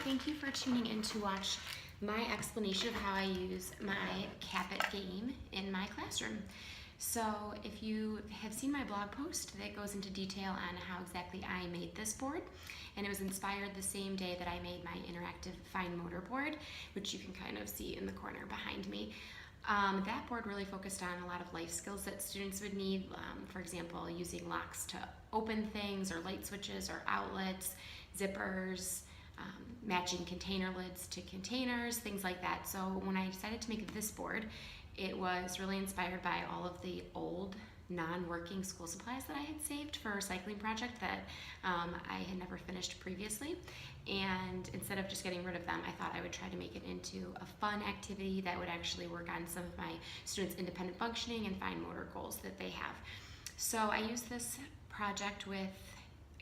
thank you for tuning in to watch my explanation of how I use my Capit game in my classroom. So if you have seen my blog post that goes into detail on how exactly I made this board, and it was inspired the same day that I made my interactive fine motor board, which you can kind of see in the corner behind me. That board really focused on a lot of life skills that students would need, for example, using locks to open things, or light switches or outlets, zippers, matching container lids to containers, things like that. So when I decided to make this board, it was really inspired by all of the old non-working school supplies that I had saved for a recycling project that I had never finished previously. And instead of just getting rid of them, I thought I would try to make it into a fun activity that would actually work on some of my students' independent functioning and fine motor goals that they have. So I used this project with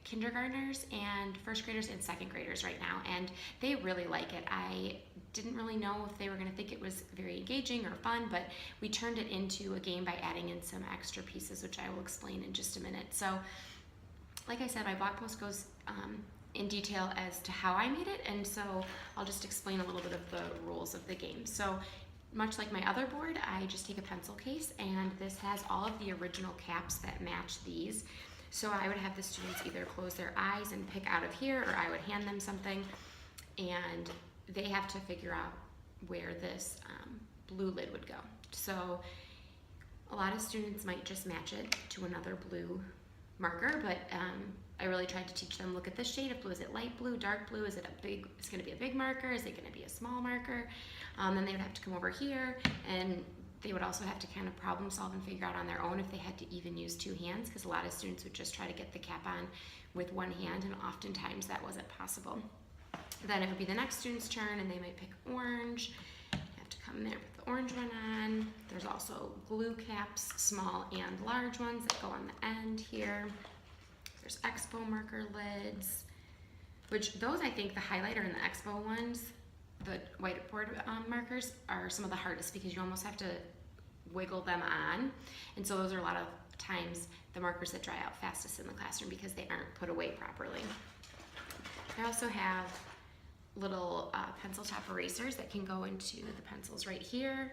kindergartners and first graders and second graders right now, and they really like it. I didn't really know if they were going to think it was very engaging or fun, but we turned it into a game by adding in some extra pieces, which I will explain in just a minute. So like I said, my blog post goes in detail as to how I made it, and so I'll just explain a little bit of the rules of the game. So much like my other board, I just take a pencil case, and this has all of the original caps that match these. So I would have the students either close their eyes and pick out of here, or I would hand them something, and they have to figure out where this blue lid would go. So a lot of students might just match it to another blue marker, but I really tried to teach them, look at this shade of blue. Is it light blue, dark blue? Is it it's gonna be a big marker? Is it gonna be a small marker? Then they would have to come over here, and they would also have to kind of problem solve and figure out on their own if they had to even use two hands, because a lot of students would just try to get the cap on with one hand, and oftentimes that wasn't possible. Then it would be the next student's turn, and they might pick orange. You have to come there with the orange one on. There's also glue caps, small and large ones that go on the end here. There's Expo marker lids, which those, I think the highlighter and the Expo ones, the whiteboard markers, are some of the hardest because you almost have to wiggle them on, and so those are a lot of times the markers that dry out fastest in the classroom because they aren't put away properly. I also have little pencil top erasers that can go into the pencils right here.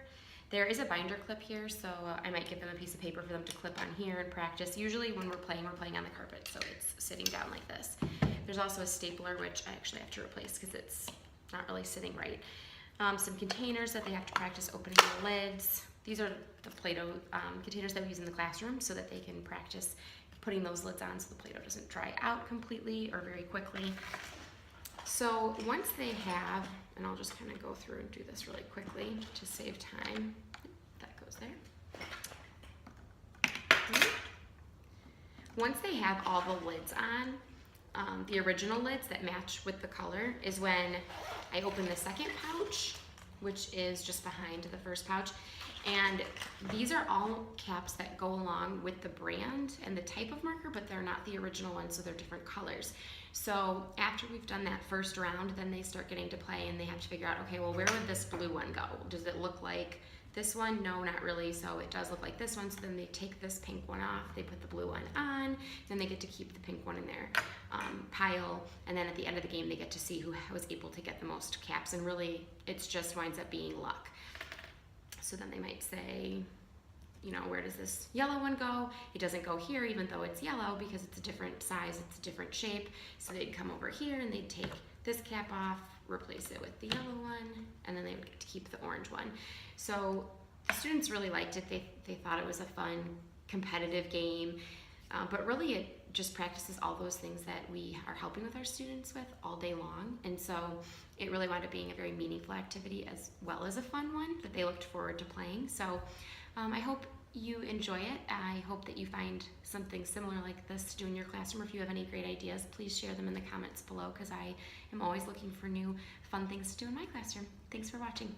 There is a binder clip here, so I might give them a piece of paper for them to clip on here and practice. Usually when we're playing on the carpet, so it's sitting down like this. There's also a stapler, which I actually have to replace because it's not really sitting right. Some containers that they have to practice opening the lids. These are the Play-Doh containers that we use in the classroom so that they can practice putting those lids on so the Play-Doh doesn't dry out completely or very quickly. So once they have, and I'll just kind of go through and do this really quickly to save time. That goes there. Once they have all the lids on, the original lids that match with the color is when I open the second pouch, which is just behind the first pouch. And these are all caps that go along with the brand and the type of marker, but they're not the original ones, so they're different colors. So after we've done that first round, then they start getting to play and they have to figure out, okay, well, where would this blue one go? Does it look like this one? No, not really. So it does look like this one. So then they take this pink one off, they put the blue one on, then they get to keep the pink one in their pile. And then at the end of the game, they get to see who was able to get the most caps. And really, it just winds up being luck. So then they might say, you know, where does this yellow one go? It doesn't go here, even though it's yellow, because it's a different size, it's a different shape. So they'd come over here and they'd take this cap off, replace it with the yellow one, and then they would get to keep the orange one. So the students really liked it. They thought it was a fun, competitive game, but really it just practices all those things that we are helping with our students with all day long. And so it really wound up being a very meaningful activity as well as a fun one that they looked forward to playing. So I hope you enjoy it. I hope that you find something similar like this to do in your classroom. If you have any great ideas, please share them in the comments below, because I am always looking for new fun things to do in my classroom. Thanks for watching.